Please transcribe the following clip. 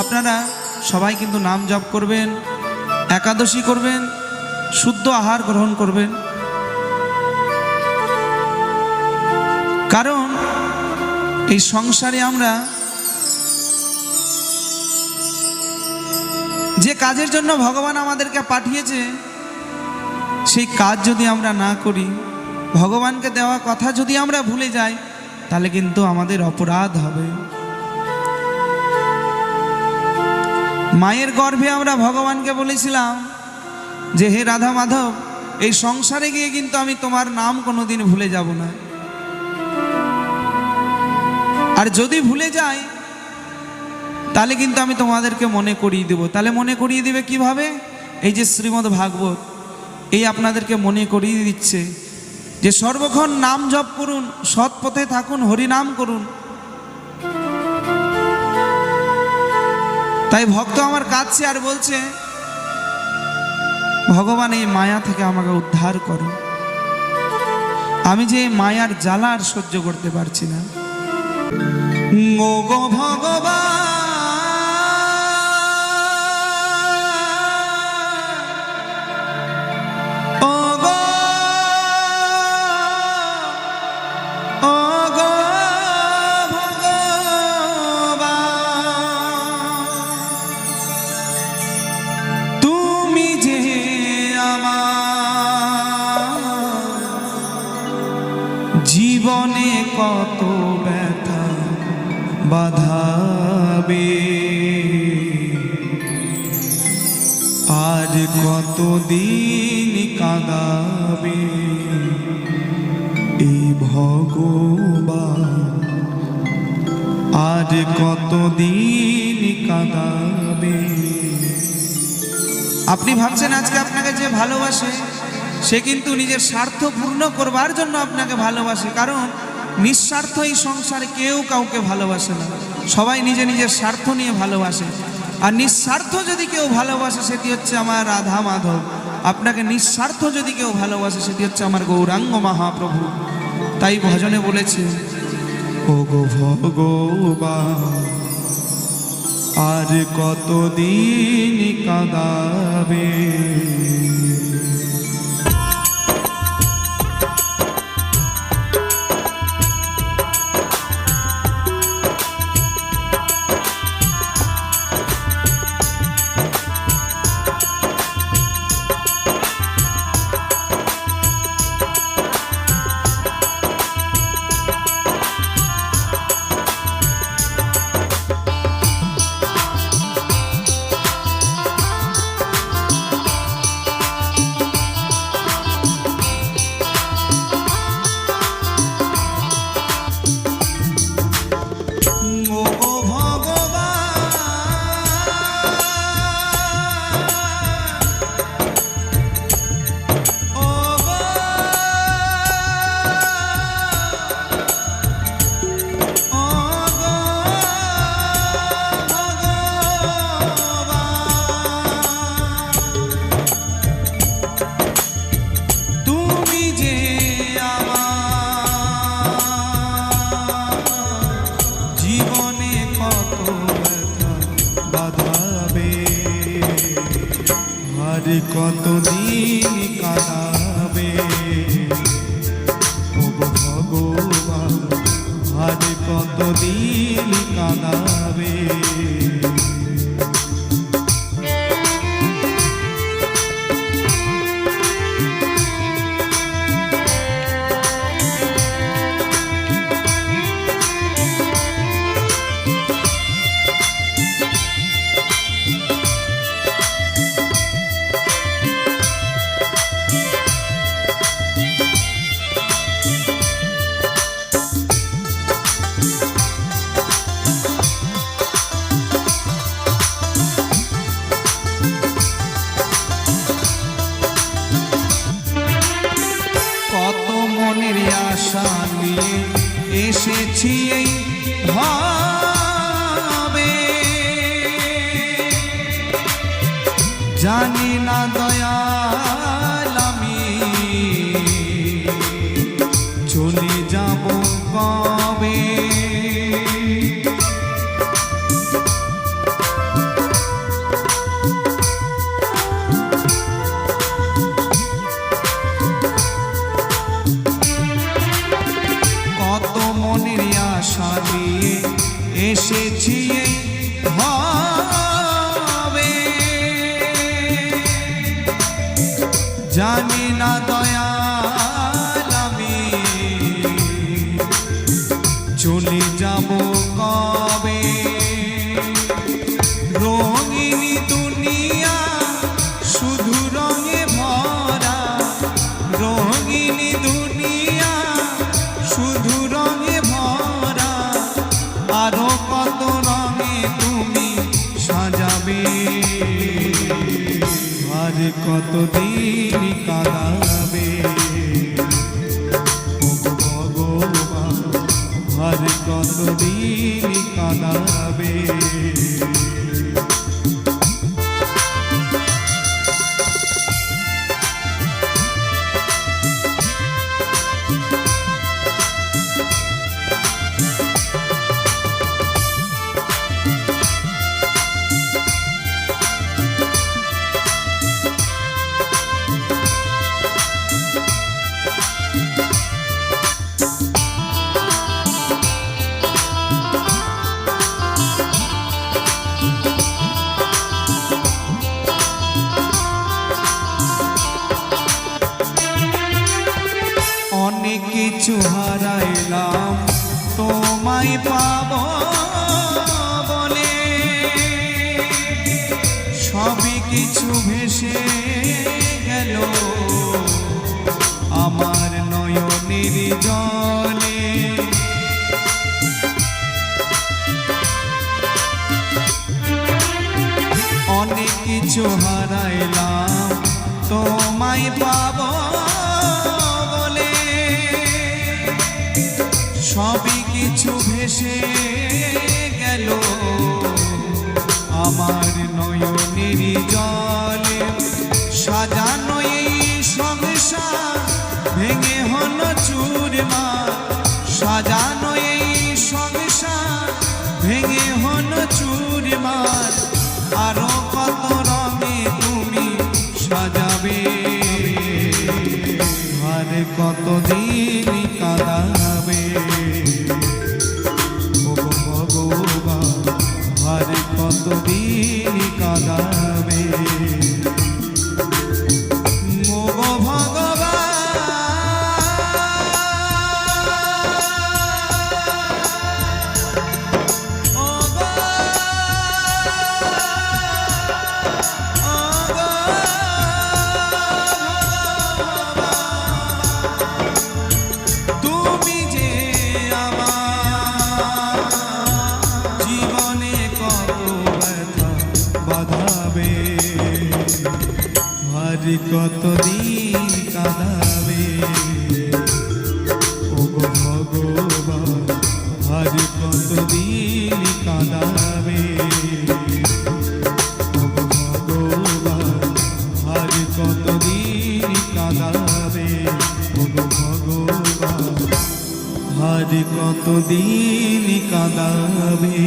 আপনারা সবাই কিন্তু নাম জপ করবেন, একাদশী করবেন, শুদ্ধ আহার গ্রহণ করবেন। কারণ এই সংসারে আমরা যে কাজের জন্য ভগবান আমাদেরকে পাঠিয়েছে সেই কাজ যদি আমরা না করি, ভগবানকে দেওয়া কথা যদি আমরা ভুলে যাই, তাহলে কিন্তু আমাদের অপরাধ হবে। মায়ের গর্ভে আমরা ভগবানকে বলেছিলাম যে হে রাধা মাধব, এই সংসারে গিয়ে কিন্তু আমি তোমার নাম কোনোদিন ভুলে যাব না। আর যদি ভুলে যাই তাহলে কিন্তু আমি তোমাদেরকে মনে করিয়ে দেব। তাহলে মনে করিয়ে দিবে কিভাবে? এই যে শ্রীমদ্ ভাগবত এই আপনাদেরকে মনে করিয়ে দিচ্ছে যে সর্বক্ষণ নাম জপ করুন, সৎ পথে থাকুন, হরিনাম করুন। তাই ভক্ত আমার কাছে আর বলছে, ভগবান এই মায়া থেকে আমাকে উদ্ধার করো, আমি যে মায়ার জ্বালা আর সহ্য করতে পারছি না। ও গো ভগবান, জীবনে কত ব্যথা বাধাবে, আজ কত দিন কাঁদাবে এই ভগবান, আজ কত দিন কাঁদাবে। আপনি ভাবছেন আজকে আপনাকে যে ভালোবাসে সে কিন্তু নিজের স্বার্থ পূর্ণ করবার জন্য আপনাকে ভালোবাসে। কারণ নিঃস্বার্থ এই সংসারে কেউ কাউকে ভালোবাসে না, সবাই নিজে নিজের স্বার্থ নিয়ে ভালোবাসে। আর নিঃস্বার্থ যদি কেউ ভালোবাসে সেটি হচ্ছে আমার রাধা মাধব। আপনাকে নিঃস্বার্থ যদি কেউ ভালোবাসে সেটি হচ্ছে আমার গৌরাঙ্গ মহাপ্রভু। তাই ভজনে বলেছে, ও গো ভগবান, আর কতদিন কাঁদাবে। কতদিন কাঁদাবে ও ভগবান, আর কতদিন কাঁদাবে। আশা নিয়ে এসেছি এই ভাবে, জানি না দয়াল আমি চলে যাব কবে। বুঝেছি এই হবে, জানি না দয়াল আমি চলে যাব কবে। রঙিনী দুনিয়া শুধু রঙে ভরা, রঙিনী দুনিয়া শুধু রঙে ভরা, আরো কত রঙে তুমি সাজাবে, আর কতদিন কাঁদাবে ভগবান, আর কতদিন কাঁদাবে। অনেক কিছু হারাইলাম তোমায় পাবো বলে, সবই কিছু ভেসে গেল আমার নয়নের জলে। অনেক কিছু হারাইলাম তোমায় পাবো বলে, সবই কিছু ভেসে গেল আমার নয়নের জলে। সাজানো এই সংসার ভেঙে হলো চুরমার, সাজানো এই সংসার ভেঙে হলো চুরমার, আরো কত রঙে তুমি সাজাবে, আর কতদিন কাঁদাবে ভগবান, আর কতদিন কাঁদাবে আর কতদিন কাঁদাবে ও ভগবান, আর কতদিন কাঁদাবে ও ভগবান, আর কতদিন কাঁদাবে ও ভগবান, আর কতদিন কাঁদাবে।